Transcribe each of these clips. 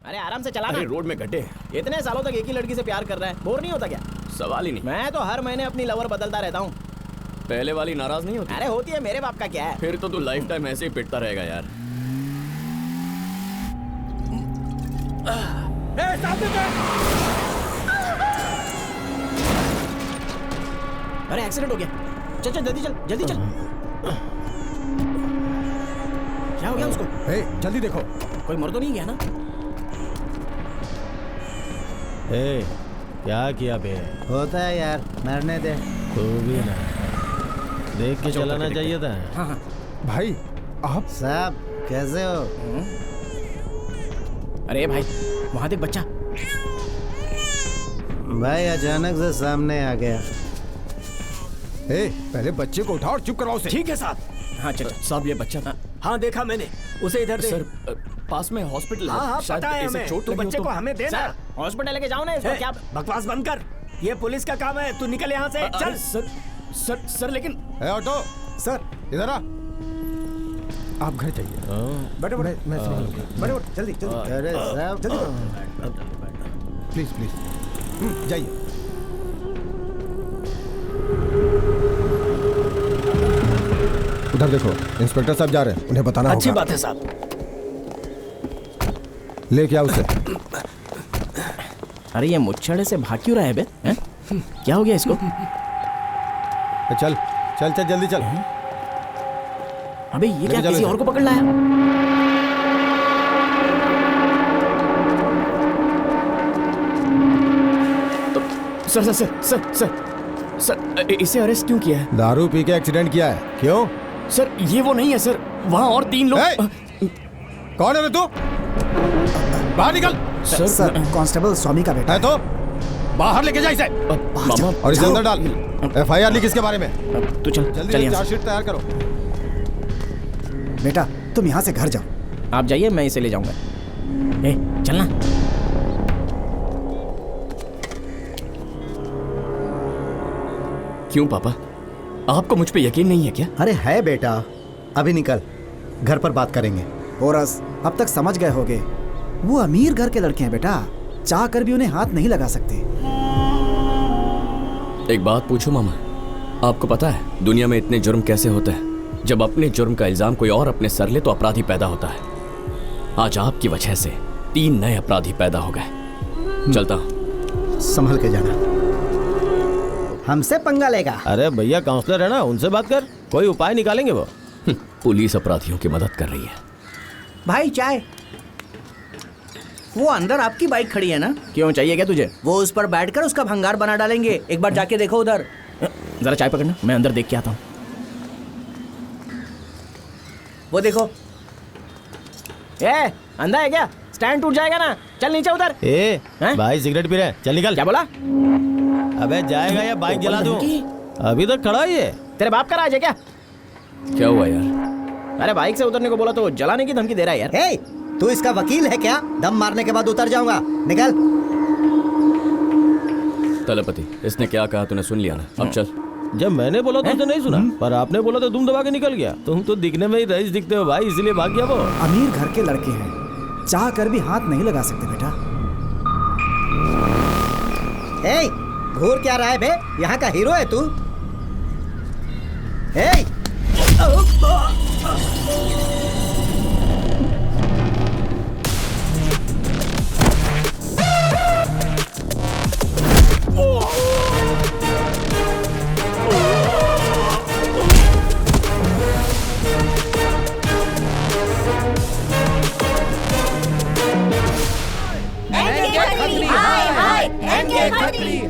अरे आराम से चलाना। अरे रोड में गड्ढे। इतने सालों तक एक ही लड़की से प्यार कर रहा है, बोर नहीं होता क्या? सवाल ही नहीं। मैं तो हर महीने अपनी लवर बदलता रहता हूँ। पहले वाली नाराज नहीं होती? अरे होती है, मेरे बाप का क्या है। फिर तो तू लाइफ टाइम ऐसे ही पिटता रहेगा यार। अरे एक्सीडेंट हो गया। चल चल जल्दी चल, जल्दी चल। क्या हो गया उसको? जल्दी देखो। कोई मर तो नहीं गया ना? क्या किया बे? होता है यार, मरने दे। तू भी ना देख के चलाना चाहिए था। हाँ हाँ। भाई आप साहब कैसे हो? अरे भाई वहां देख बच्चा। भाई अचानक से सामने आ गया। पहले बच्चे को उठाओ और चुप करवाओ उसे। ठीक है साहब। हाँ चल चल। साहब ये बच्चा हाँ देखा मैंने, उसे इधर दे। सर पास में हॉस्पिटल है। हाँ शायद पता है इसे हमें, चोट तू लगी हो बच्चे तो- को हमें देना। सर हॉस्पिटल लेके जाओ ना इसको। ए, क्या बकवास बंद कर, ये पुलिस का काम है, तू निकल यहाँ से। अरे चल। सर सर सर लेकिन ऑटो सर इधर आ। आप घर जाइए। बैठो बैठो मैं बैठो, जल्दी जल्दी अरे साहब प्लीज प्लीज जाइए। उधर देखो, इंस्पेक्टर साहब जा रहे हैं, उन्हें बताना अच्छी होगा। बात है साहब। ले क्या उसे? अरे ये मुच्छड़े से भाग क्यों रहा है बे? हैं? क्या हो गया इसको? चल चल चल जल्दी चल। अबे ये क्या चलो किसी इसे। और को पकड़ लाया? Sir sir sir sir sir sir इसे अरेस्ट क्यों किया है? दारू पी के एक्सीडेंट किया है। क्यों? सर ये वो नहीं है सर, वहाँ और 3 लोग। कौन है रे तू? बाहर निकल। सर कांस्टेबल स्वामी का बेटा है तो बाहर लेके जा इसे मामा और इसे अंदर डाल। FIR लिख इसके बारे में। तू चल जल्दी चल यहाँ से। चार्जशीट तैयार करो। बेटा तुम यहाँ से घर जाओ। आप जाइए, मैं इसे ले जाऊंगा। ए चलना। क्यों पापा, आपको मुझ पे यकीन नहीं है क्या? अरे है बेटा, अभी निकल, घर पर बात करेंगे। पोरस अब तक समझ गए होगे, वो अमीर घर के लड़के हैं बेटा, चाह कर भी उन्हें हाथ नहीं लगा सकते। एक बात पूछूं मामा, आपको पता है दुनिया में इतने जुर्म कैसे होते हैं? जब अपने जुर्म का इल्जाम कोई और अपने सर ले तो अपराधी पैदा होता है। आज आपकी वजह से 3 नए अपराधी पैदा हो गए। चलता हूं। संभल के जाना, हमसे पंगा लेगा। अरे भैया काउंसलर है ना, उनसे बात कर, कोई उपाय निकालेंगे वो। पुलिस अपराधियों की मदद कर रही है। भाई चाय। वो अंदर आपकी बाइक खड़ी है ना? क्यों चाहिए क्या तुझे? वो उस पर बैठकर उसका भंगार बना डालेंगे। एक बार जाके देखो उधर। जरा चाय पकड़ना, मैं अंदर देख के आता हूँ। वो देखो। ए अंधा है क्या? स्टैंड टूट जाएगा ना। चल नीचे उतर। हैं? भाई सिगरेट पी रहे हैं, चल निकल। क्या बोला? अबे जाएगा या बाइक जला दूं? अभी तक खड़ा ही है। तेरे बाप का राज है क्या? क्या हुआ यार? अरे बाइक से उतरने को बोला तो जलाने की धमकी दे रहा है यार। हे, तू इसका वकील है क्या? दम मारने के बाद उतर जाऊंगा, निकल। तलपति, इसने क्या कहा तूने सुन लिया ना? अब चल। जब मैंने बोला तो उसे नहीं सुना, पर आपने बोला तो दुम दबा के निकल गया। तुम तो दिखने में ही रईस दिखते हो भाई, इसलिए भाग गया वो। अमीर घर के लड़के हैं, चाह कर भी हाथ नहीं लगा सकते बेटा। हे, घूर क्या रहा है बे? यहाँ का हीरो है तू? हे,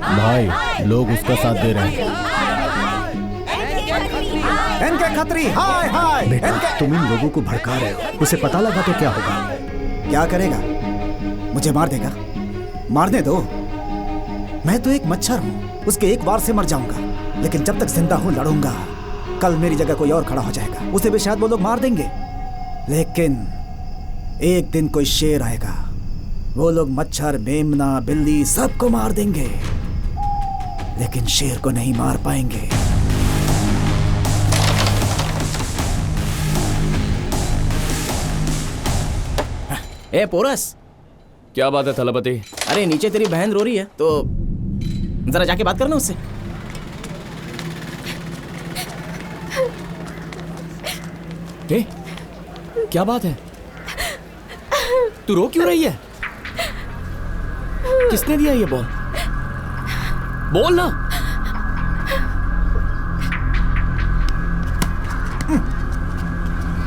भाई लोग उसका साथ दे रहे हैं। इनके खतरी, हाय हाय। बेटा तुम इन लोगों को भड़का रहे हो, उसे पता लगा तो क्या होगा? क्या करेगा? मुझे मार देगा? मारने दो, मैं तो एक मच्छर हूँ, उसके एक बार से मर जाऊंगा, लेकिन जब तक जिंदा हूँ लड़ूंगा। कल मेरी जगह कोई और खड़ा हो जाएगा, उसे भी शायद वो लोग मार देंगे, लेकिन एक दिन कोई शेर आएगा, वो लोग मच्छर, मेमना, बिल्ली सबको मार देंगे, लेकिन शेर को नहीं मार पाएंगे। ए पोरस, क्या बात है थलपति? अरे नीचे तेरी बहन रो रही है, तो जरा जाके बात करना उससे। ए, क्या बात है? तू रो क्यों रही है? किसने दिया ये बॉल? बोल ना।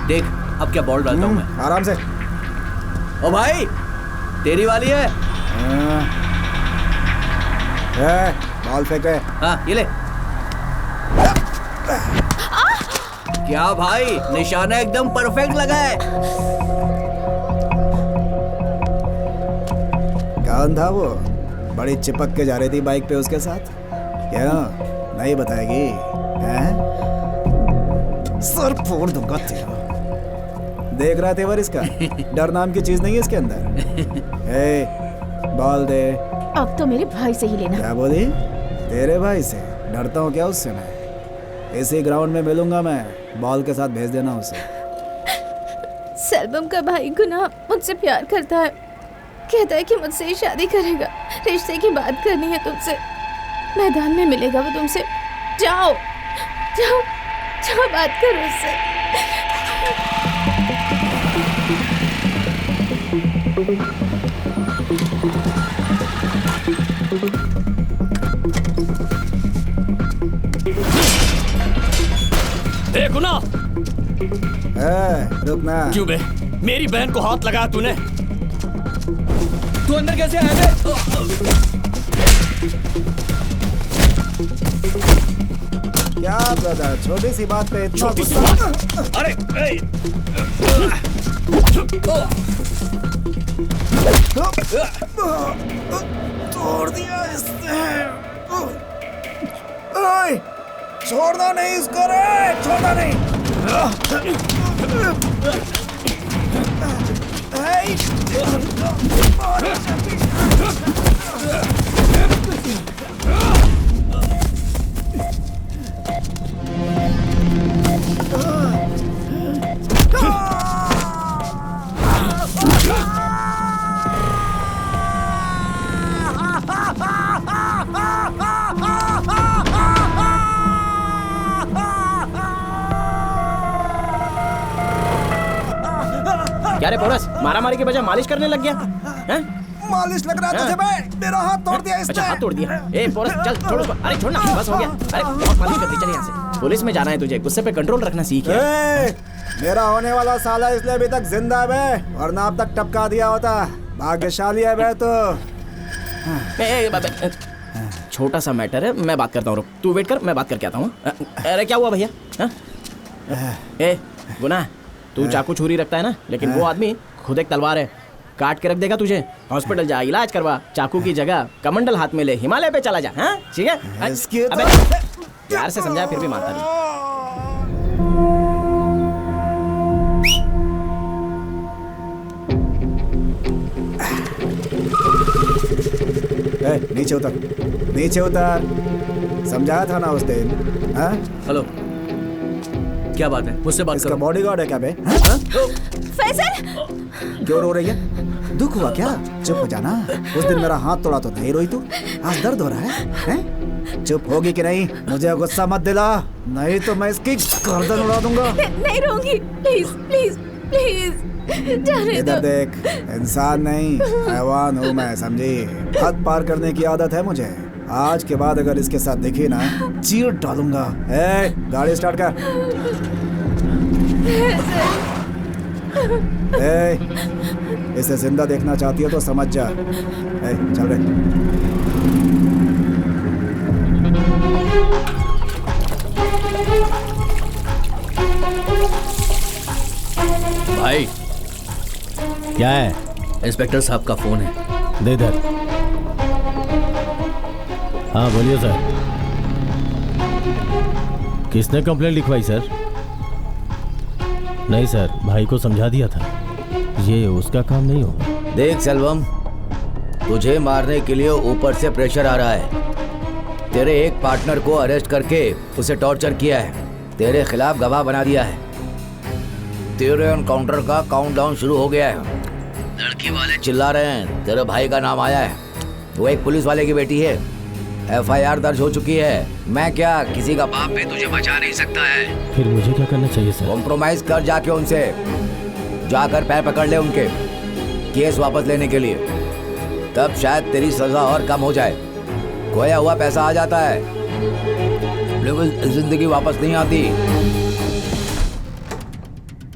देख अब क्या बॉल डालता हूँ मैं। आराम से। ओ भाई तेरी वाली है। बॉल फेंके। हाँ ये ले। क्या भाई निशाना एकदम परफेक्ट लगा है। कौन था वो? बड़ी चिपक के जा रही थी बाइक पे उसके साथ। क्या नहीं बताएगी? हैं? सर फोड़ दूंगा तेरा। देख रहा तेवर इसका? डर नाम की चीज नहीं है इसके अंदर। ए, बॉल दे। अब तो मेरे भाई से ही लेना। क्या बोली? तेरे भाई से? डरता हूँ क्या उससे मैं? इसी ग्राउंड में मिलूंगा मैं। बॉल के साथ भेज देना उसे। सेल्वम का भाई गुना मुझसे प्यार करता है, कहता है कि मुझसे ही शादी करेगा, रिश्ते की बात करनी है तुमसे, मैदान में मिलेगा वो तुमसे। जाओ जाओ जाओ बात करो उससे। ए गुना, रुकना। क्यों बे? मेरी बहन को हाथ लगाया तूने? तू अंदर कैसे आया बे? क्या ब्रदर, छोटी सी बात पे इतना छोटी सी गुस्सा? बात? अरे ए! तोड़ दिया इसने। ओए, छोड़ना नहीं इसको रे, छोड़ना नहीं। क्या रे पोरस, मारामारी के बजाय मालिश करने लग गया? हैं? मालिश लग रहा है तुझे बे? मेरा हाथ तोड़ दिया इसने। अच्छा हाथ तोड़ दिया? ए पोरस चल छोड़ उसको। अरे छोड़ना, बस हो गया। अरे बहुत मालिश कर दी, चल यहाँ से। पुलिस में जाना है तुझे, गुस्से पे कंट्रोल रखना सीख यार। मेरा होने वाला साला इसलिए अभी तक जिंदा है बे, वरना अब तक टपका दिया होता। भाग्यशाली है बे तो। छोटा सा मैटर है, मैं बात करता हूँ, रुक। तू वेट कर, मैं बात करके आता हूँ। अरे क्या हुआ भैया? ए गुना, तू चाकू छुरी रखता है ना, लेकिन वो आदमी खुद एक तलवार है, काट के रख देगा तुझे। हॉस्पिटल जा, इलाज करवा, चाकू की जगह कमंडल हाथ में ले, हिमालय पे चला जा। हाँ ठीक है? अबे प्यार से समझाया फिर भी मानता नहीं। नीचे उतर, नीचे उतर। समझाया था ना उस दिन। हाँ? हेलो, क्या बात है? मुझसे बात इसका करो। बॉडीगार्ड है क्या बे? फैसल, क्यों रो रही है? दुख हुआ क्या? चुप हो जाना। उस दिन मेरा हाथ तोड़ा तो नहीं रोई तू? आज दर्द हो रहा है? हैं? चुप होगी कि नहीं? मुझे गुस्सा मत दिला, नहीं तो मैं इसकी गर्दन उड़ा दूंगा। नहीं रहूंगी, प्लीज प्लीज प्लीज जाने इधर दो। देख, इंसान नहीं हैवान हूँ मैं, समझी? हद पार करने की आदत है मुझे। आज के बाद अगर इसके साथ दिखी ना, चीर डालूंगा। ए, गाड़ी स्टार्ट कर। ए, इसे जिंदा देखना चाहती है तो समझ जा। ए, चल रे। भाई क्या है? इंस्पेक्टर साहब का फोन है। दे इधर। हाँ बोलिए सर। किसने कंप्लेंट लिखवाई सर? नहीं सर, भाई को समझा दिया था, ये उसका काम नहीं होगा। देख सेल्वम, तुझे मारने के लिए ऊपर से प्रेशर आ रहा है। तेरे एक पार्टनर को अरेस्ट करके उसे टॉर्चर किया है, तेरे खिलाफ गवाह बना दिया है। तेरे एनकाउंटर का काउंटडाउन शुरू हो गया है। लड़की वाले चिल्ला रहे हैं, तेरे भाई का नाम आया है। वो एक पुलिस वाले की बेटी है, FIR दर्ज हो चुकी है। मैं क्या, किसी का बाप भी तुझे बचा नहीं सकता है। फिर मुझे क्या करना चाहिए सर? कॉम्प्रोमाइज कर जाके उनसे, जाकर पैर पकड़ ले उनके, केस वापस लेने के लिए। तब शायद तेरी सजा और कम हो जाए। खोया हुआ पैसा आ जाता है, लेकिन जिंदगी वापस नहीं आती।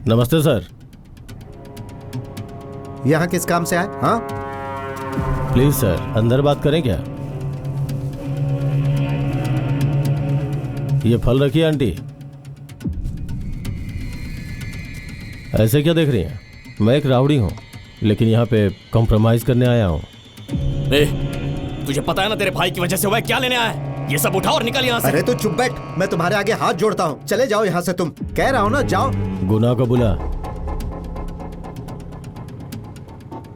नमस्ते सर। यहाँ किस काम से आए? हाँ, प्लीज सर, अंदर बात करें क्या? ये फल रखिए आंटी। ऐसे क्या देख रही हैं? मैं एक रावड़ी हूँ, लेकिन यहाँ पे कॉम्प्रोमाइज करने आया हूँ। तुझे पता है ना तेरे भाई की वजह से हुआ है, क्या लेने आया है? ये सब उठा और निकल यहाँ से। अरे तू चुप बैठ, मैं तुम्हारे आगे हाथ जोड़ता हूँ। चले जाओ यहाँ से, तुम कह रहा हूँ ना, जाओ। गुनाह को बुला।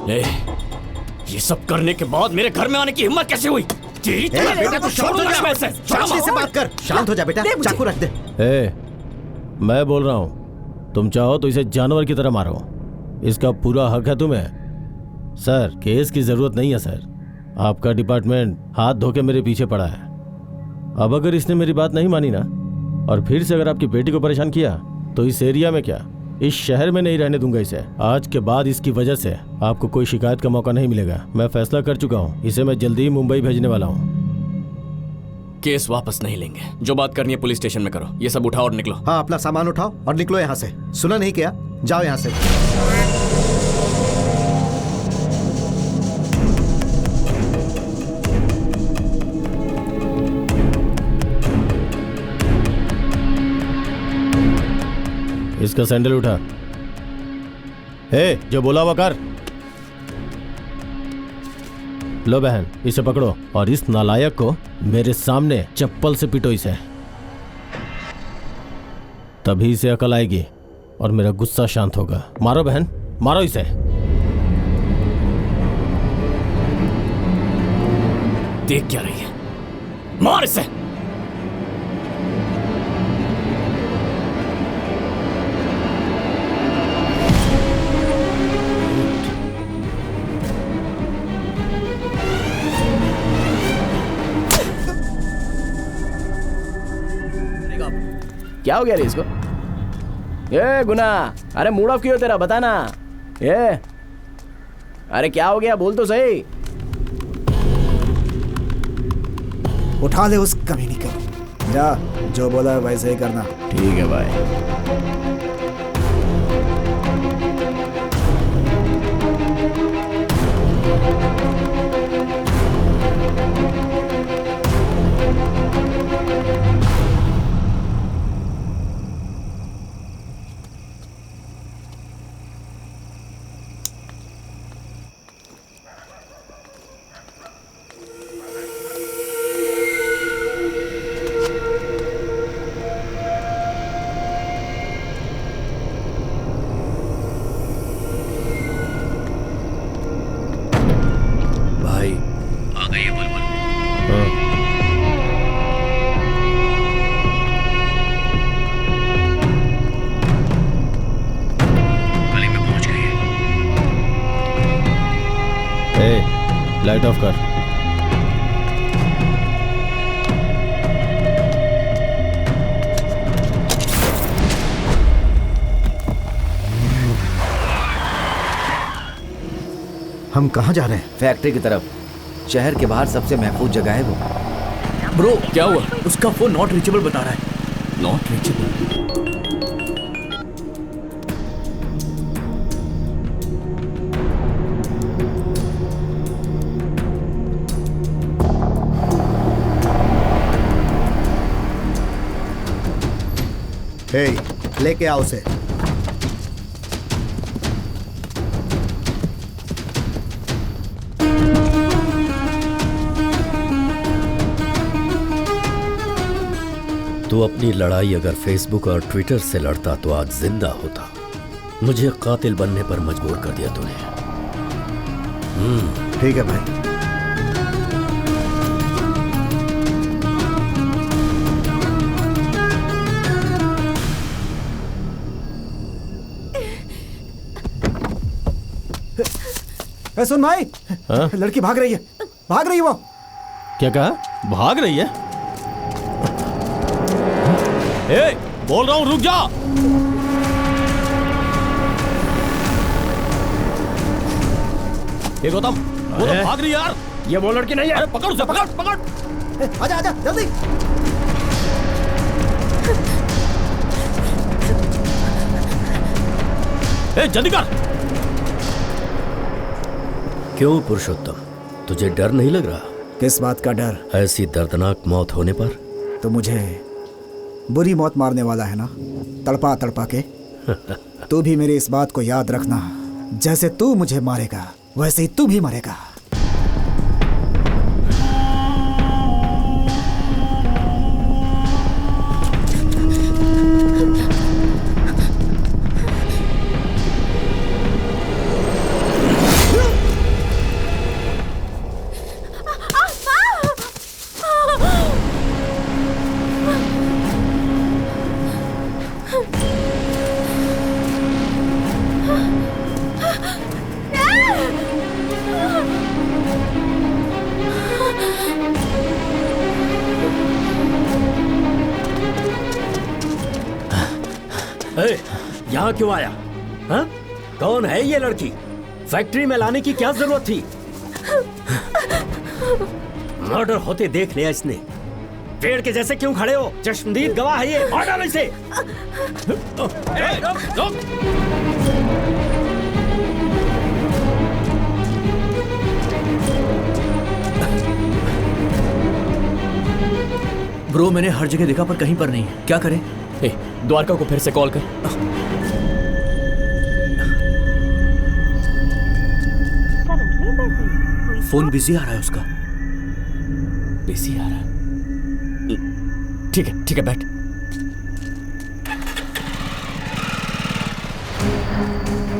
ये सब करने के बाद मेरे घर में आने की हिम्मत कैसे हुई? तेरी बेटा तू शांत हो जा, शांति से बात कर। शांत हो जा बेटा, चाकू रख दे। मैं बोल रहा हूँ, तुम चाहो तो इसे जानवर की तरह मारो, इसका पूरा हक है तुम्हें। सर, केस की जरूरत नहीं है सर, आपका डिपार्टमेंट हाथ धो के मेरे पीछे पड़ा है। अब अगर इसने मेरी बात नहीं मानी ना, और फिर से अगर आपकी बेटी को परेशान किया, तो इस एरिया में क्या, इस शहर में नहीं रहने दूंगा इसे। आज के बाद इसकी वजह से आपको कोई शिकायत का मौका नहीं मिलेगा। मैं फैसला कर चुका हूँ, इसे मैं जल्दी ही मुंबई भेजने वाला हूँ। केस वापस नहीं लेंगे, जो बात करनी है पुलिस स्टेशन में करो। ये सब उठाओ और निकलो। हाँ, अपना सामान उठाओ और निकलो यहाँ से। सुना नहीं क्या? जाओ यहाँ से। इसका सैंडल उठा। जो बोला वो कर। लो बहन, इसे पकड़ो और इस नालायक को मेरे सामने चप्पल से पीटो इसे, तभी इसे अकल आएगी और मेरा गुस्सा शांत होगा। मारो बहन, मारो इसे। देख क्या रही है, मार इसे। क्या हो गया रे इसको? ये गुना, अरे मूड ऑफ क्यों है तेरा, बता ना। ये अरे क्या हो गया, बोल तो सही। उठा ले उस कमीनी को। जा, जो बोला है वैसे ही करना। ठीक है भाई। लाइट ऑफ कर। हम कहाँ जा रहे हैं? फैक्ट्री की तरफ। शहर के बाहर सबसे महफूज जगह है वो। ब्रो, क्या हुआ? उसका फोन नॉट रीचेबल बता रहा है। Not reachable? लेके आओ उसे। तू अपनी लड़ाई अगर फेसबुक और ट्विटर से लड़ता तो आज जिंदा होता। मुझे कातिल बनने पर मजबूर कर दिया तूने। ठीक है भाई। ए सुन भाई, हाँ? लड़की भाग रही है वो। क्या कहा? भाग रही है? ए, बोल रहा हूं रुक जा। गौतम, वो तो भाग रही है यार। ये वो लड़की नहीं है। अरे पकड़ उसे, पकड़ पकड़। आजा आजा जल्दी। ए जल्दी कर। क्यों पुरुषोत्तम, तुझे डर नहीं लग रहा? किस बात का डर? ऐसी दर्दनाक मौत होने पर? तो मुझे बुरी मौत मारने वाला है ना, तड़पा तड़पा के। तू भी मेरी इस बात को याद रखना, जैसे तू मुझे मारेगा वैसे ही तू भी मरेगा। यहाँ क्यों आया? हाँ? कौन है ये लड़की? फैक्ट्री में लाने की क्या जरूरत थी? मर्डर होते देख लिया इसने। पेड़ के जैसे क्यों खड़े हो? चश्मदीद गवाह है ये, मार डालो इसे। ब्रो मैंने हर जगह देखा पर कहीं पर नहीं है, क्या करें? द्वारका को फिर से कॉल कर। फोन बिजी आ रहा है उसका। बिजी आ रहा है? ठीक है बैठ।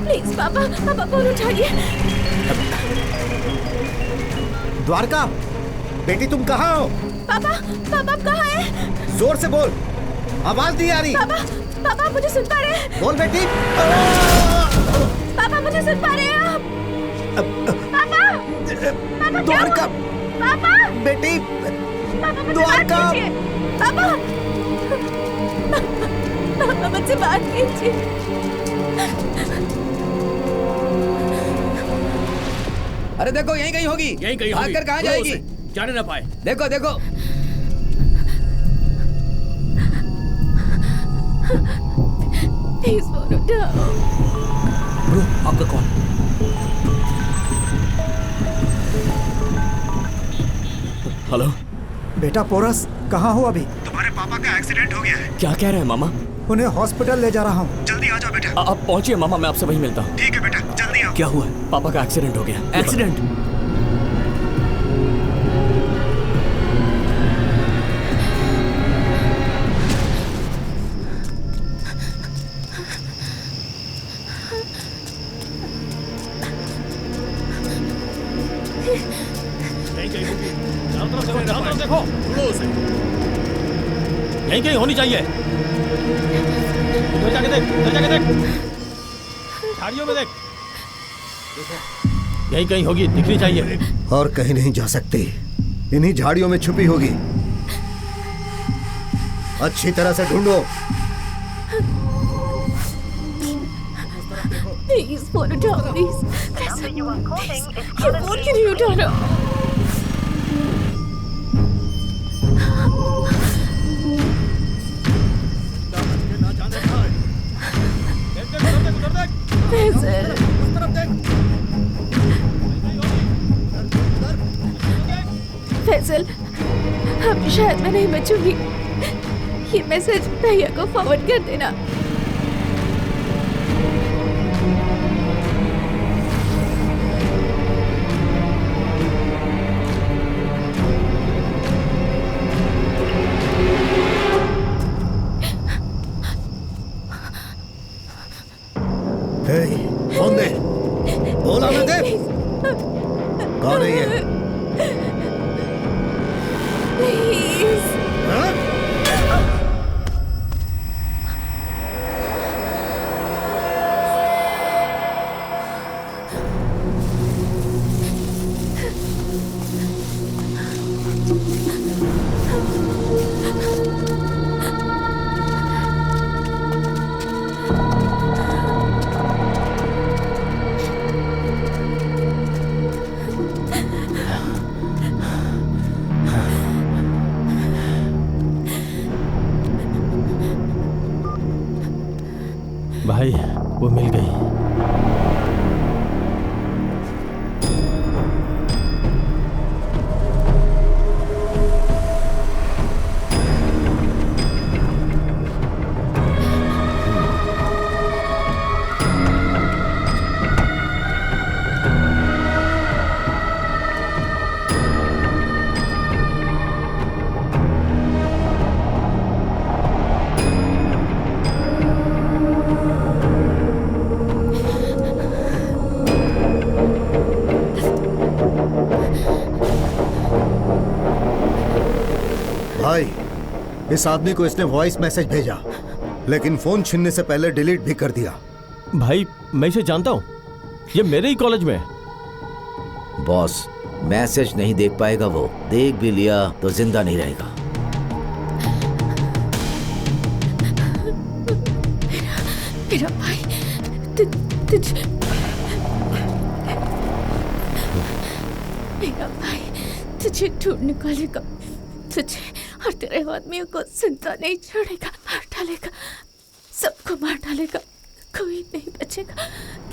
प्लीज पापा फोन उठाइए। द्वारका, बेटी तुम कहाँ हो? पापा आप कहाँ हैं? जोर से बोल, आवाज नहीं आ रही। पापा मुझे सुन पा रहे हैं? बोल बेटी। पापा मुझे सुन पा रहे हैं आप? पापा द्वारका, पापा बेटी, द्वारका, पापा मुझसे बात कीजिए। अरे देखो यहीं कहीं होगी। भागकर कहाँ जाएगी? जाने ना पाए। देखो प्लीज फोन उठाओ। ब्रो आपका कॉल। हेलो बेटा पोरस, कहाँ हो अभी? तुम्हारे पापा का एक्सीडेंट हो गया है। क्या कह रहे हैं मामा? उन्हें हॉस्पिटल ले जा रहा हूँ। जल्दी आ जाओ बेटा। आप पहुंचिए मामा, मैं आपसे वहीं मिलता हूँ। ठीक है बेटा, जल्दी आओ। क्या हुआ है? पापा का एक्सीडेंट हो गया। एक्सीडेंट? देखो, यहीं कहीं होनी चाहिए। इधर जाके देख, झाड़ियों में देख, यहीं कहीं होगी, दिखनी चाहिए। और कहीं नहीं जा सकती, इन्हीं झाड़ियों में छुपी होगी। अच्छी तरह से ढूंढो। प्लीज फोन उठाओ प्लीज। ये फोन क्यों नहीं उठा रहा? फैसल, अब शायद मैं नहीं बचूंगी। ये मैसेज भैया को फॉरवर्ड कर देना। फोन दे, बोला मैं दे। कौन है ये? प्लीज। इस आदमी को इसने वॉइस मैसेज भेजा, लेकिन फोन छीनने से पहले डिलीट भी कर दिया। भाई मैं इसे जानता हूँ, ये मेरे ही कॉलेज में है। बॉस, मैसेज नहीं देख पाएगा वो, देख भी लिया तो जिंदा नहीं रहेगा। मेरा भाई मेरा भाई तुझे ढूंढ निकालेगा, तुझे और तेरे आदमियों को जिंदा नहीं छोड़ेगा, मार डालेगा, सबको मार डालेगा, कोई नहीं बचेगा,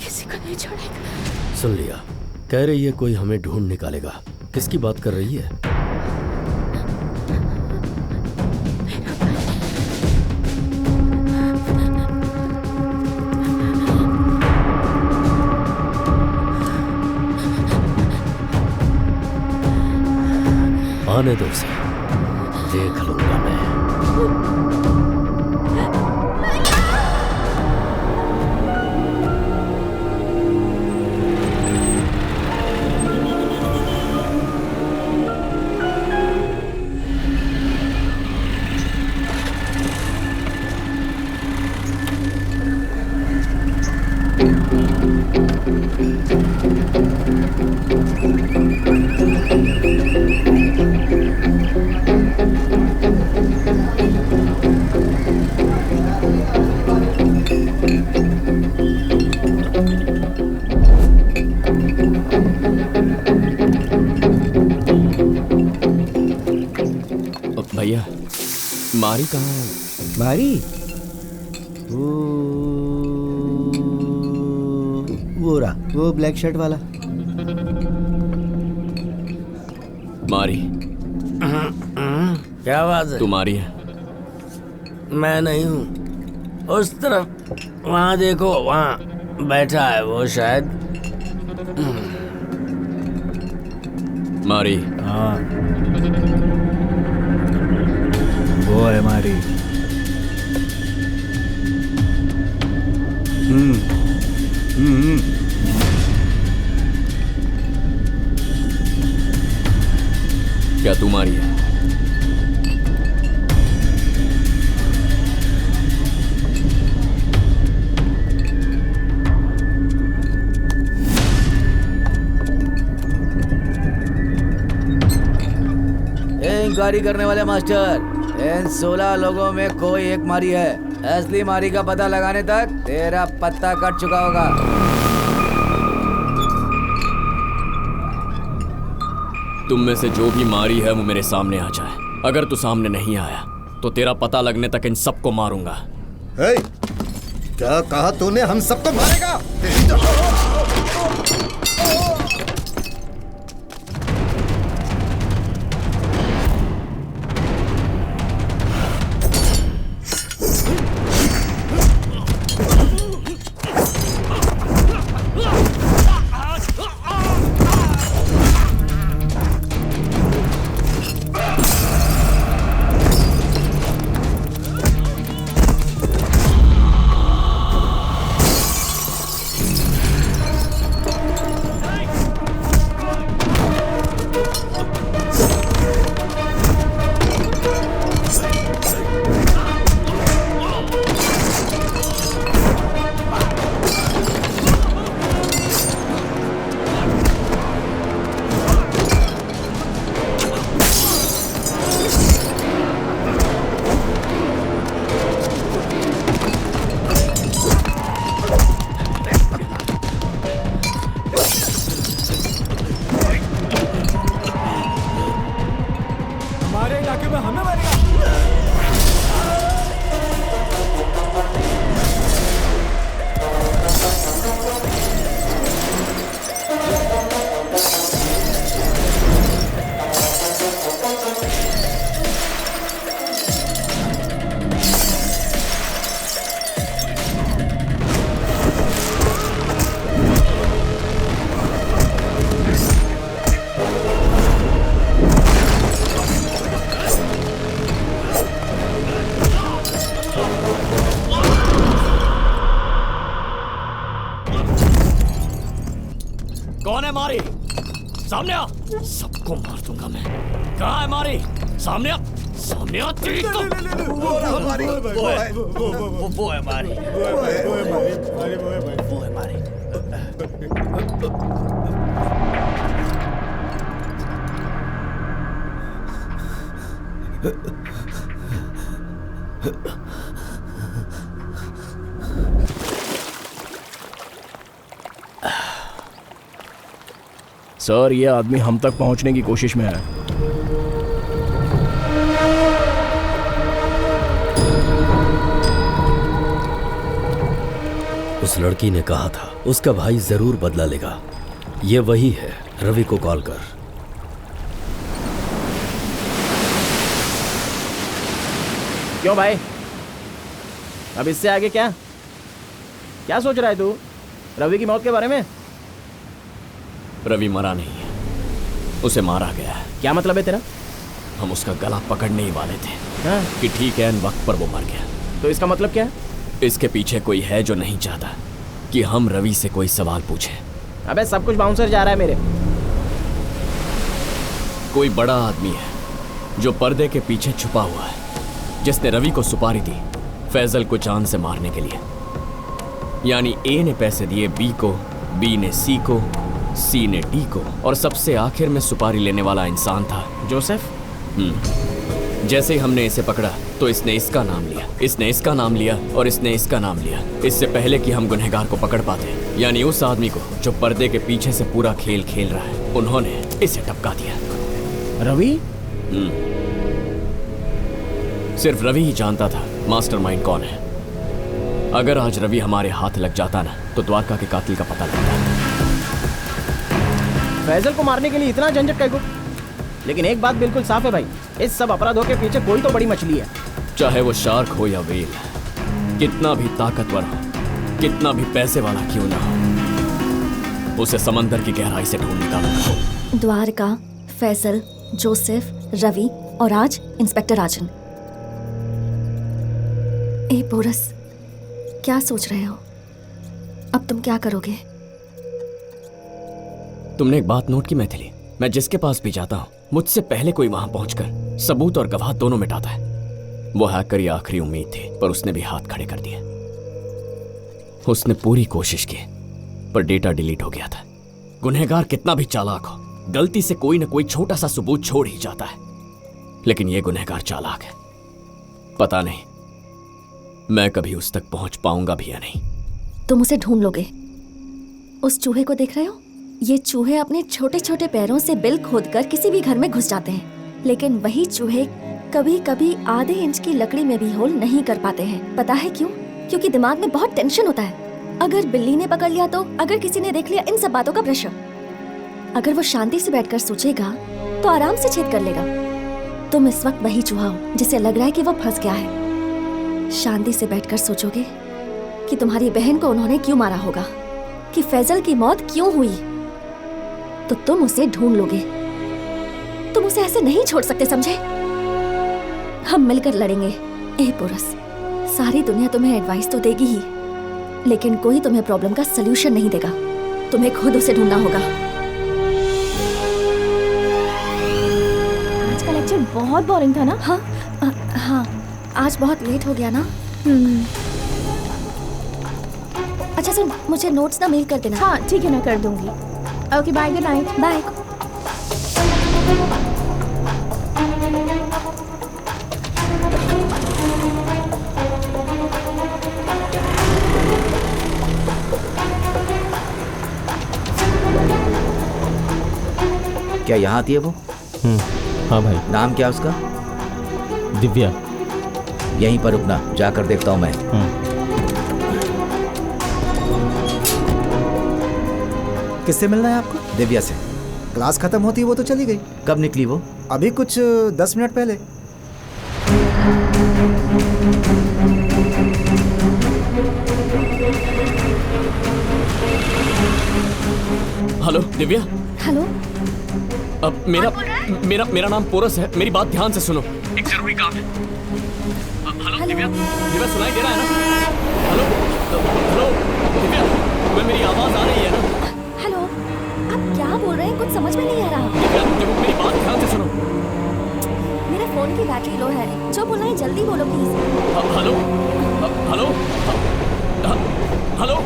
किसी को नहीं छोड़ेगा। सुन लिया, कह रही है कोई हमें ढूंढ निकालेगा। किसकी बात कर रही है? आने दो उसे, देख लूंगा मैं। भैया, मारी कहाँ है? मारी वो रहा, वो ब्लैक शर्ट वाला। मारी, क्या बात है? तू मारी है? मैं नहीं हूँ। उस तरफ वहाँ देखो, वहाँ बैठा है वो शायद। मारी? हाँ, वो है मारी। क्या तू मारी है? इंक्वायरी करने वाले मास्टर, इन 16 लोगों में कोई एक मारी है। असली मारी का पता लगाने तक तेरा पत्ता कट चुका होगा। तुम में से जो भी मारी है वो मेरे सामने आ जाए। अगर तू सामने नहीं आया तो तेरा पता लगने तक इन सबको मारूंगा। हे, क्या कहा तूने? हम सबको मारेगा? कौन है मारी? सामने आ, सबको मार दूंगा मैं। कहाँ है मारी? सामने आ। सोनिया तेरी को वो है हमारी। सर, ये आदमी हम तक पहुंचने की कोशिश में है। उस लड़की ने कहा था उसका भाई जरूर बदला लेगा। ये वही है। रवि को कॉल कर। क्यों भाई, अब इससे आगे क्या क्या सोच रहा है तू रवि की मौत के बारे में? रवि मरा नहीं है, उसे मारा गया है। क्या मतलब है तेरा? हम उसका गला पकड़ने ही वाले थे हाँ? कि ठीक है, इन वक्त पर वो मर गया। तो इसका मतलब क्या है? इसके पीछे कोई है जो नहीं चाहता कि हम रवि से कोई सवाल पूछें। अबे सब कुछ बाउंसर जा रहा है मेरे। कोई बड़ा आदमी है जो पर्दे के पीछे छुपा हुआ है, जिसने रवि को सुपारी दी फैजल को चांद से मारने के लिए। यानी ए ने पैसे दिए बी को, बी ने सी को, सी ने डी को, और सबसे आखिर में सुपारी लेने वाला इंसान था जोसेफ। जैसे ही हमने इसे पकड़ा तो इसने इसका नाम लिया, इसने इसका नाम लिया और इसने इसका नाम लिया, इससे पहले कि हम गुनहगार को पकड़ पाते। यानी उस आदमी को जो पर्दे के पीछे से पूरा खेल खेल रहा है, उन्होंने इसे टपका दिया। रवि? सिर्फ रवि ही जानता था मास्टरमाइंड कौन है। अगर आज रवि हमारे हाथ लग जाता ना, तो द्वारका के कातिल का पता लगता। फैजल को मारने के लिए इतना झंझट कैको? लेकिन एक बात बिल्कुल साफ है भाई, इस सब अपराधों के पीछे कोई तो बड़ी मछली है। चाहे वो शार्क हो या वेल, कितना भी ताकतवर हो, कितना भी पैसे वाला क्यों ना हो, उसे समंदर की गहराई से ढूंढ निकालना। द्वारका, फैजल, जोसेफ, रवि और आज इंस्पेक्टर राजन। ए बोरस, क्या सोच रहे हो? अब तुम क्या करोगे? तुमने एक बात नोट की मैथिली, मैं जिसके पास भी जाता हूँ मुझसे पहले कोई वहां पहुंचकर सबूत और गवाह दोनों मिटाता है। वो हैकर की आखिरी उम्मीद थी, पर उसने भी हाथ खड़े कर दिए। उसने पूरी कोशिश की, पर डेटा डिलीट हो गया था। गुनहगार कितना भी चालाक हो, गलती से कोई ना कोई छोटा सा सबूत छोड़ ही जाता है। लेकिन ये गुनहगार चालाक है। पता नहीं मैं कभी उस तक पहुंच पाऊंगा भी या नहीं। तुम उसे ढूंढ लोगे। उस चूहे को देख रहे हो? ये चूहे अपने छोटे छोटे पैरों से बिल खोदकर किसी भी घर में घुस जाते हैं, लेकिन वही चूहे कभी कभी आधे इंच की लकड़ी में भी होल नहीं कर पाते हैं। पता है क्यों? क्योंकि दिमाग में बहुत टेंशन होता है। अगर बिल्ली ने पकड़ लिया तो, अगर किसी ने देख लिया, इन सब बातों का प्रेशर। अगर वो शांति से बैठकर सोचेगा तो आराम से छेद कर लेगा। तुम इस वक्त वही चूहा हो जिसे लग रहा है कि वो फंस गया है। शांति से बैठकर सोचोगे कि तुम्हारी बहन को उन्होंने क्यों मारा होगा, कि फैजल की मौत क्यों हुई, तो तुम उसे ढूंढ लोगे। तुम उसे ऐसे नहीं छोड़ सकते, समझे? हम मिलकर लड़ेंगे। ए पुरस, सारी दुनिया तुम्हें एडवाइस तो देगी ही, लेकिन कोई तुम्हें प्रॉब्लम का सलूशन नहीं देगा। तुम्हें खुद उसे ढूंढना होगा। आज का लेक्चर बहुत बोरिंग था ना? हाँ हाँ, आज बहुत लेट हो गया ना। अच्छा सुन, मुझे नोट्स ना मेल कर देना। हाँ ठीक है, मैं कर दूंगी। Okay bye, good night. Bye. क्या यहाँ आती है वो? हाँ भाई। नाम क्या उसका? दिव्या। यहीं पर रुकना, जाकर देखता हूँ मैं। किससे मिलना है आपको? दिव्या से। क्लास खत्म होती वो तो चली गई। कब निकली वो? अभी कुछ 10 मिनट पहले। हेलो दिव्या। हेलो। अब मेरा नाम पोरस है। मेरी बात ध्यान से सुनो, एक जरूरी काम है। हेलो दिव्या, दिव्या सुनाई दे रहा है ना? हेलो हेलो दिव्या, तुम्हें मेरी आवाज आ रही है ना? हेलो, आप क्या बोल रहे हैं? कुछ समझ में नहीं आ रहा। दिव्या, मेरी बात ध्यान से सुनो। मेरा फोन फोन की बैटरी लो है। जो बोला है जल्दी बोलो प्लीज। Hello hello hello.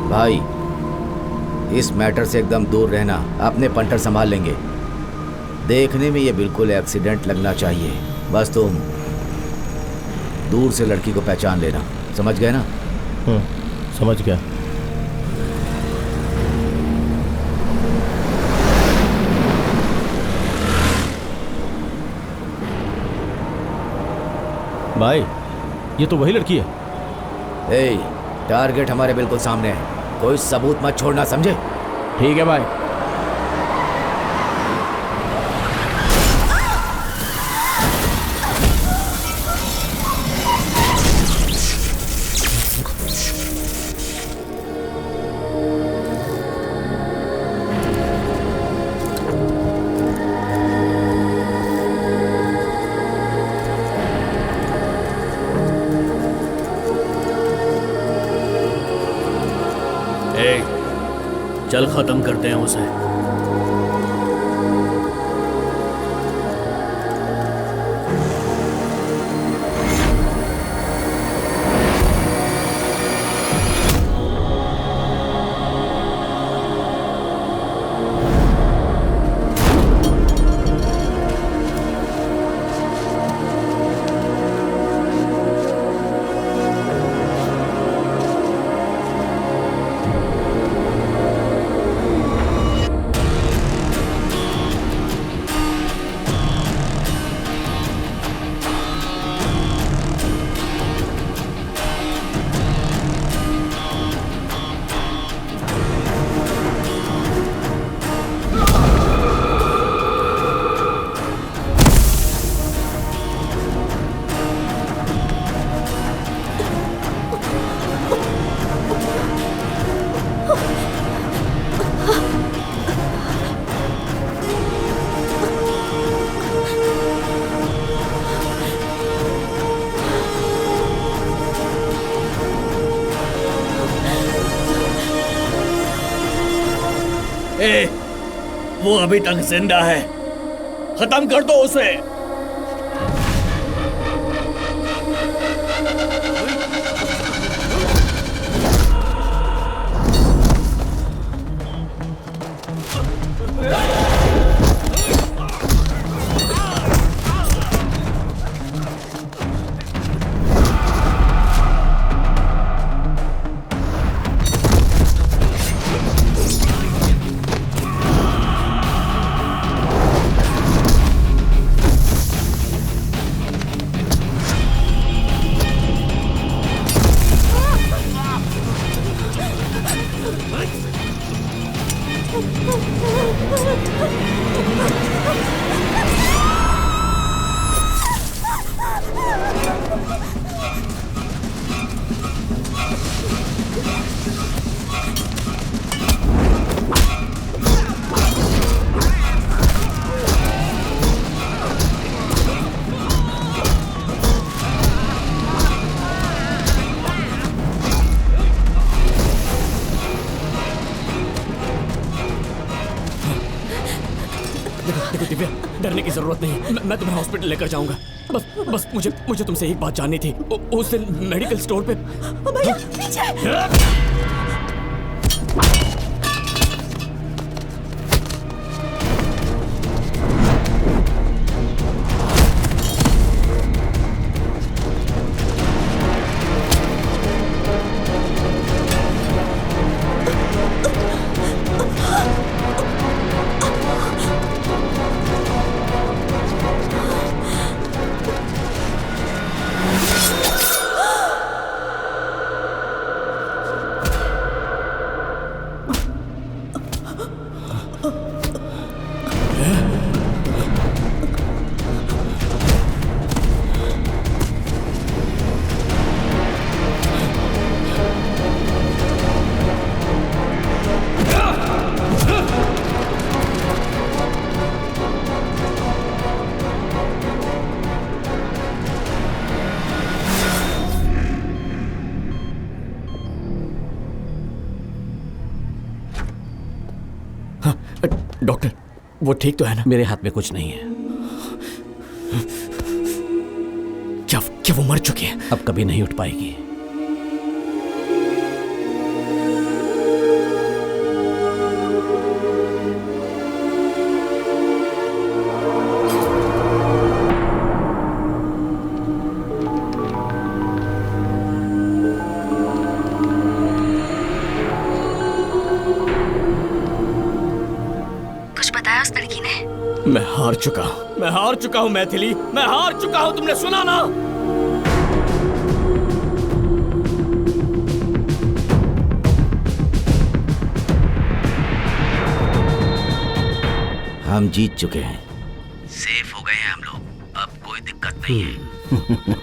भाई, इस मैटर से एकदम दूर रहना, अपने पंटर संभाल लेंगे। देखने में ये बिल्कुल एक्सीडेंट लगना चाहिए, बस तुम दूर से लड़की को पहचान लेना, समझ गए ना? समझ गया। भाई, ये तो वही लड़की है। ए, टारगेट हमारे बिल्कुल सामने है, कोई सबूत मत छोड़ना, समझे? ठीक है भाई। चल खत्म करते हैं उसे। वो अभी तक जिंदा है, खत्म कर दो उसे। देखो दिव्या, डरने की जरूरत नहीं, मैं तुम्हें हॉस्पिटल लेकर जाऊंगा। बस मुझे तुमसे एक बात जाननी थी। उस दिन मेडिकल स्टोर पे भैया पीछे। डॉक्टर, वो ठीक तो है ना? मेरे हाथ में कुछ नहीं है। क्या वो मर चुकी है? अब कभी नहीं उठ पाएगी। कुछ बताया उस लड़की ने? मैं हार चुका हूं मैथिली, मैं हार चुका हूं। तुमने सुना ना? हम जीत चुके हैं, सेफ हो गए हैं हम लोग, अब कोई दिक्कत नहीं है।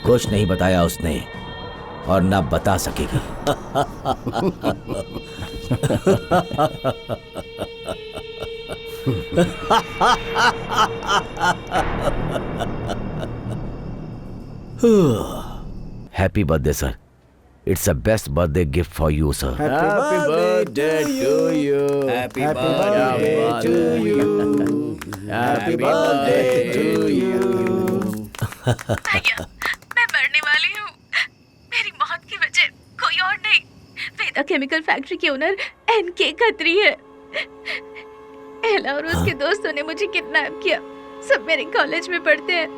कुछ नहीं बताया उसने और ना बता सकेगी। Happy birthday sir, it's a best birthday gift for you sir. Happy birthday to you, happy birthday to you, happy birthday to you. भैया, मैं मरने वाली हूँ। मेरी मौत की वजह कोई और नहीं, वेदा केमिकल फैक्ट्री के ओनर एनके खत्री है। एला और उसके दोस्तों ने मुझे किडनैप किया। सब मेरे कॉलेज में पढ़ते हैं।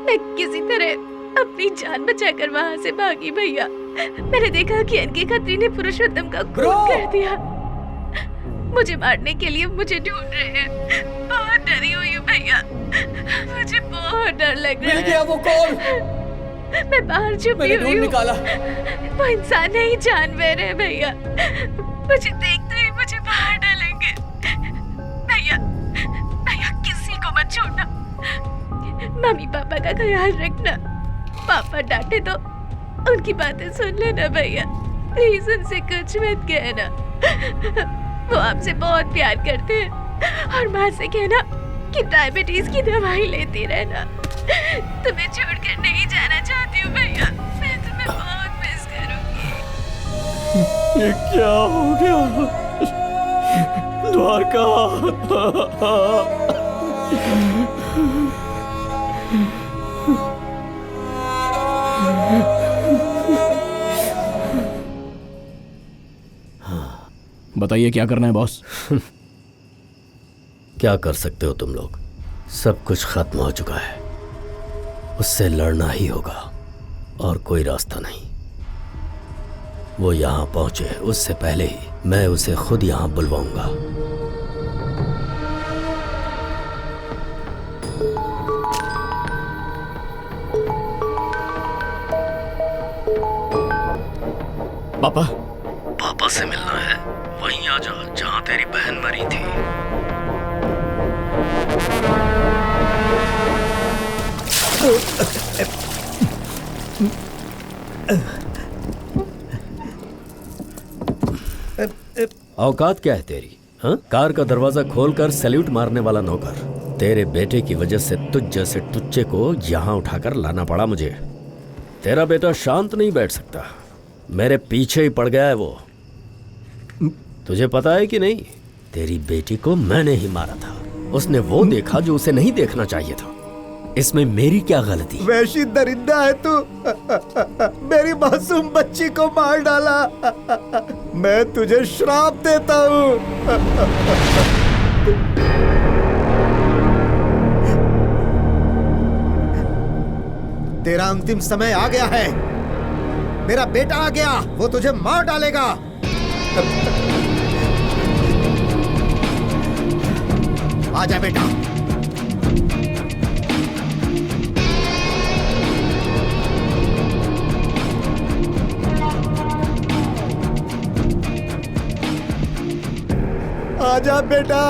मैं किसी तरह अपनी जान बचाकर वहाँ से भागी भैया। मैंने देखा कि एनके खत्री ने पुरुषोत्तम का खून कर दिया। मुझे मारने के लिए मुझे ढूंढ रहे हैं। बहुत डरी हुई हूँ भैया, मुझे बहुत डर लग रहा है। मिल गया वो कौन? मैं बाहर छुपी हुई हूँ। निकाला। वो इंसान नहीं, जानवर है भैया। मुझे देखते ही मुझे बाहर डालेंगे। भैया किसी को मत छोड़ना। मम्मी पापा का ख्याल रखना। पापा डांटे तो उनकी बातें सुन लेना भैया। प्लीज उनसे कुछ मत कहना। वो आपसे बहुत प्यार करते हैं। और माँ से कहना कि डायबिटीज की दवाई लेती रहना। तुम्हें छोड़कर नहीं जाना चाहती हूँ भैया। मैं तुम्हें बहुत मिस करूंगी। ये क्या हो गया द्वारका? बताइए क्या करना है बॉस? क्या कर सकते हो तुम लोग? सब कुछ खत्म हो चुका है, उससे लड़ना ही होगा और कोई रास्ता नहीं। वो यहाँ पहुंचे उससे पहले ही मैं उसे खुद यहाँ बुलवाऊंगा। पापा से मिलना है, वहीं आ जा जहाँ तेरी बहन मरी थी। औकात क्या है तेरी? हाँ? कार का दरवाजा खोलकर सैल्यूट मारने वाला नौकर। तेरे बेटे की वजह से तुझ जैसे टुच्चे को यहाँ उठाकर लाना पड़ा मुझे। तेरा बेटा शांत नहीं बैठ सकता, मेरे पीछे ही पड़ गया है वो। तुझे पता है कि नहीं, तेरी बेटी को मैंने ही मारा था। उसने वो देखा जो उसे नहीं देखना चाहिए था। इसमें मेरी क्या गलती? वैशी दरिंदा है तू। मेरी मासूम बच्ची को मार डाला। मैं तुझे श्राप देता हूँ। तेरा अंतिम समय आ गया है। मेरा बेटा आ गया, वो तुझे मार डालेगा। आजा बेटा। आजा बेटा।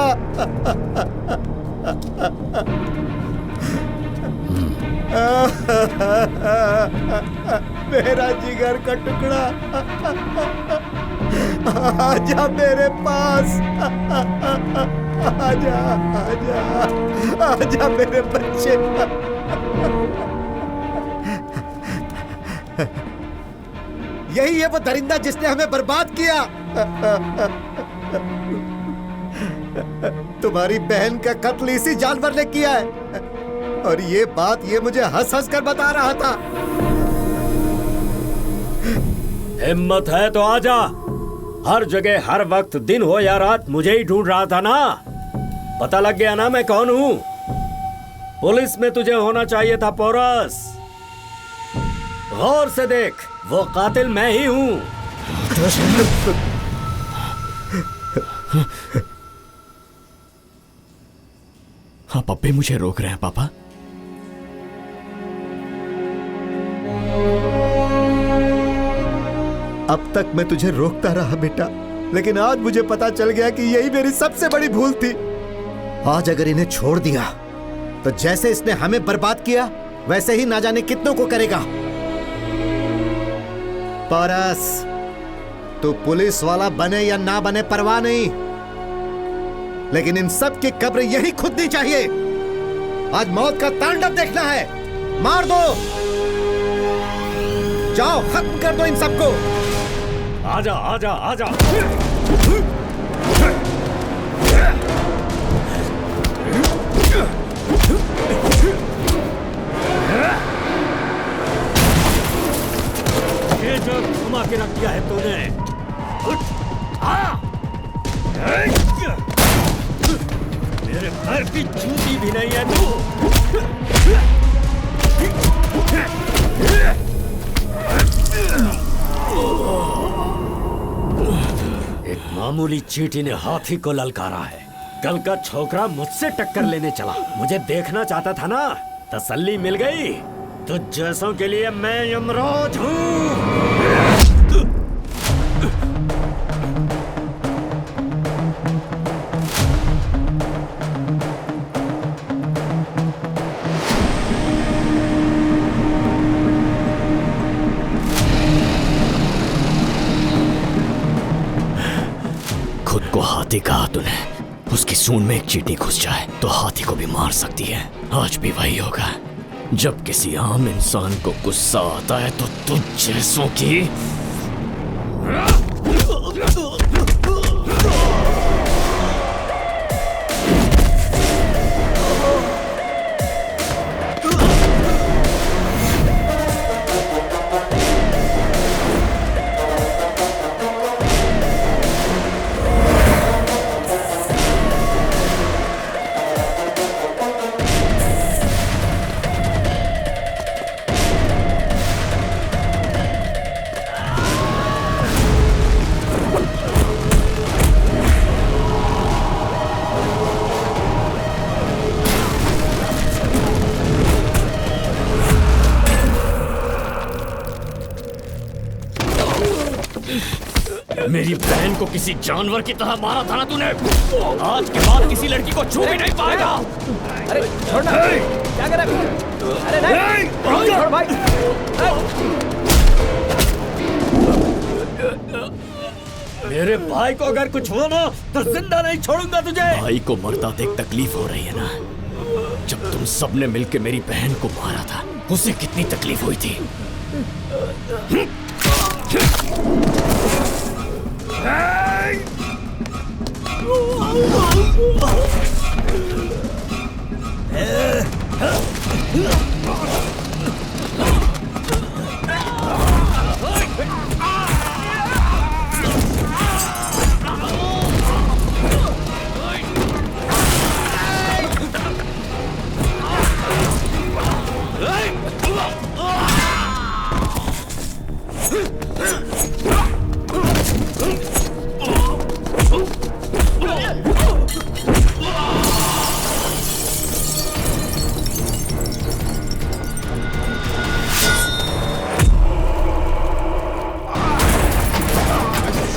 मेरा जिगर का टुकड़ा, आजा मेरे पास। आजा आजा आजा मेरे बच्चे। यही है वो दरिंदा जिसने हमें बर्बाद किया। तुम्हारी बहन का कत्ल इसी जानवर ने किया है, और ये बात ये मुझे हंस हंस कर बता रहा था। हिम्मत है तो आजा। हर जगह हर वक्त दिन हो या रात मुझे ही ढूंढ रहा था ना। पता लग गया ना मैं कौन हूँ। पुलिस में तुझे होना चाहिए था पोरस। गौर से देख, वो कातिल मैं ही हूँ। आप अब भी मुझे रोक रहे हैं पापा? अब तक मैं तुझे रोकता रहा बेटा, लेकिन आज मुझे पता चल गया कि यही मेरी सबसे बड़ी भूल थी। आज अगर इन्हें छोड़ दिया तो जैसे इसने हमें बर्बाद किया वैसे ही ना जाने कितनों को करेगा। पारस, तू पुलिस वाला बने या ना बने परवाह नहीं, लेकिन इन सब की कब्र यही खुदनी चाहिए। आज मौत का तांडव देखना है। मार दो, जाओ खत्म कर दो इन सबको। आजा आजा आजा। ये जो घुमा के रख दिया है तूने, मेरे पैर की जूती भी नहीं है तू। एक मामूली चींटी ने हाथी को ललकारा है। कल का छोकरा मुझसे टक्कर लेने चला। मुझे देखना चाहता था ना, तसल्ली मिल गई। तुझ जैसों के लिए मैं यमराज हूँ। हाथी कहा तूने, उसकी सूंड में एक चींटी घुस जाए तो हाथी को भी मार सकती है। आज भी वही होगा। जब किसी आम इंसान को गुस्सा आता है तो तुझ जैसों की मेरी बहन को किसी जानवर की तरह मारा था ना तूने। आज के बाद किसी लड़की को छू भी नहीं पाएगा। अरे छोड़ना, क्या कर रहा है? अरे नहीं, छोड़ भाई। मेरे भाई को अगर कुछ हुआ ना तो जिंदा नहीं छोड़ूंगा तुझे। भाई को मरता देख तकलीफ हो रही है ना? जब तुम सबने मिलकर मेरी बहन को मारा था, उसे कितनी तकलीफ हुई थी?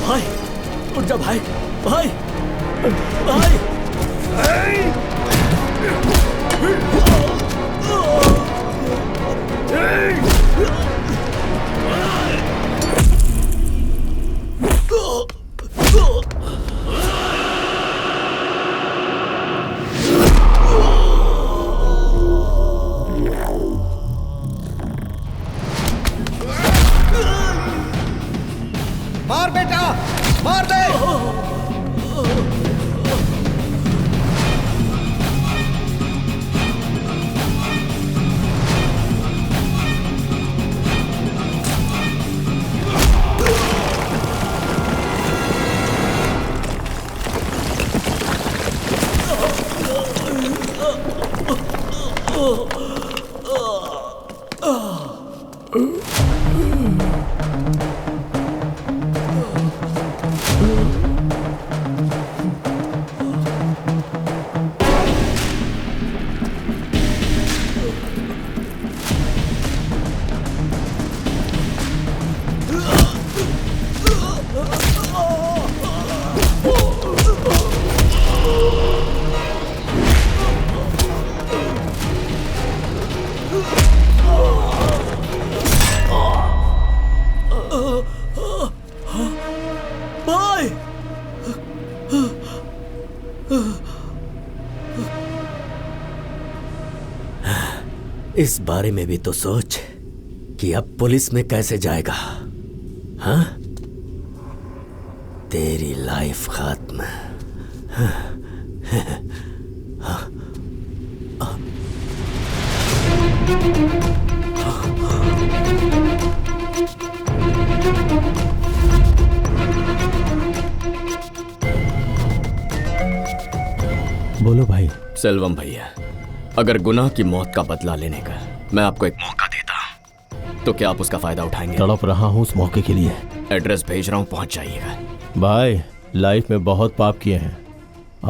भाई उठ जा भाई, भाई, भाई। मार बेटा, मार दे। इस बारे में भी तो सोच कि अब पुलिस में कैसे जाएगा। हाँ, तेरी लाइफ खत्म। बोलो भाई। सेल्वम भैया, अगर गुनाह की मौत का बदला लेने का मैं आपको एक मौका देता तो क्या आप उसका फायदा उठाएंगे? तड़प रहा हूँ उस मौके के लिए। एड्रेस भेज रहा हूँ, पहुंच जाइएगा। भाई, लाइफ में बहुत पाप किए हैं,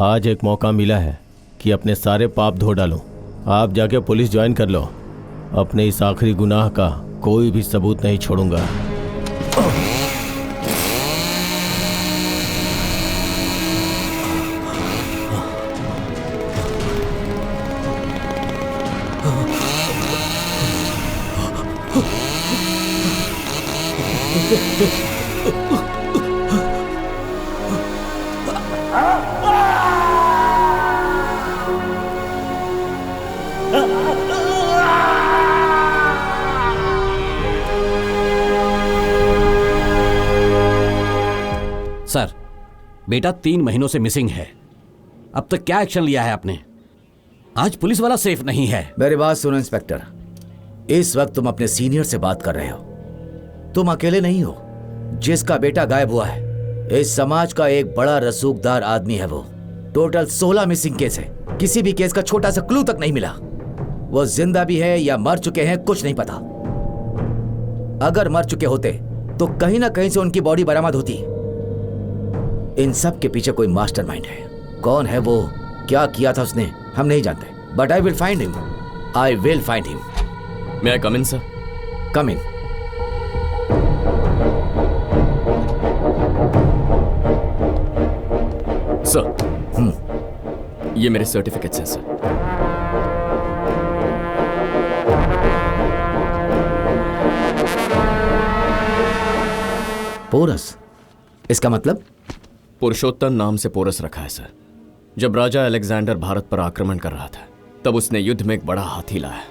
आज एक मौका मिला है कि अपने सारे पाप धो डालूं। आप जाके पुलिस ज्वाइन कर लो, अपने इस आखिरी गुनाह का कोई भी सबूत नहीं छोड़ूंगा। सर, बेटा 3 महीनों से मिसिंग है। अब तक क्या एक्शन लिया है आपने? आज पुलिस वाला सेफ नहीं है। मेरी बात सुनो इंस्पेक्टर, इस वक्त तुम अपने सीनियर से बात कर रहे हो। तुम अकेले नहीं हो जिसका बेटा गायब हुआ है। इस समाज का एक बड़ा रसूखदार आदमी है वो। टोटल 16 मिसिंग केस है, किसी भी केस का छोटा सा क्लू तक नहीं मिला। वो जिंदा भी है या मर चुके हैं कुछ नहीं पता। अगर मर चुके होते तो कहीं ना कहीं से उनकी बॉडी बरामद होती। इन सब के पीछे कोई मास्टरमाइंड है। कौन है वो, क्या किया था उसने, हम नहीं जानते, but I will find him. I will find him. May I come in sir? Come in. Sir, ये मेरे सर्टिफिकेट्स हैं सर। पोरस, इसका मतलब? पुरुषोत्तम नाम से पोरस रखा है सर। जब राजा अलेक्जेंडर भारत पर आक्रमण कर रहा था तब उसने युद्ध में एक बड़ा हाथी लाया।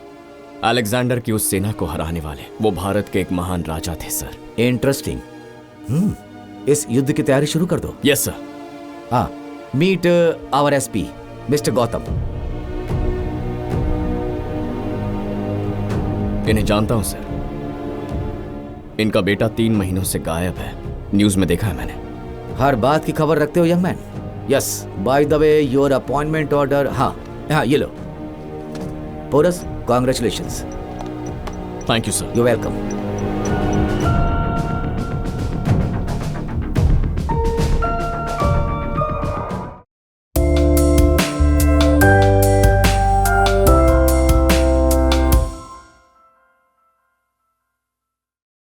अलेक्जेंडर की उस सेना को हराने वाले वो भारत के एक महान राजा थे सर। इंटरेस्टिंग। इस युद्ध की तैयारी शुरू कर दो। Yes sir. हाँ, meet our SP mister Gautam. इन्हें जानता हूं सर। इनका बेटा 3 महीनों से गायब है, न्यूज में देखा है मैंने। हर बात की खबर रखते हो young man. Yes, by the way your appointment order. हाँ हाँ, ये लो। Porus, congratulations. Thank you sir. You welcome.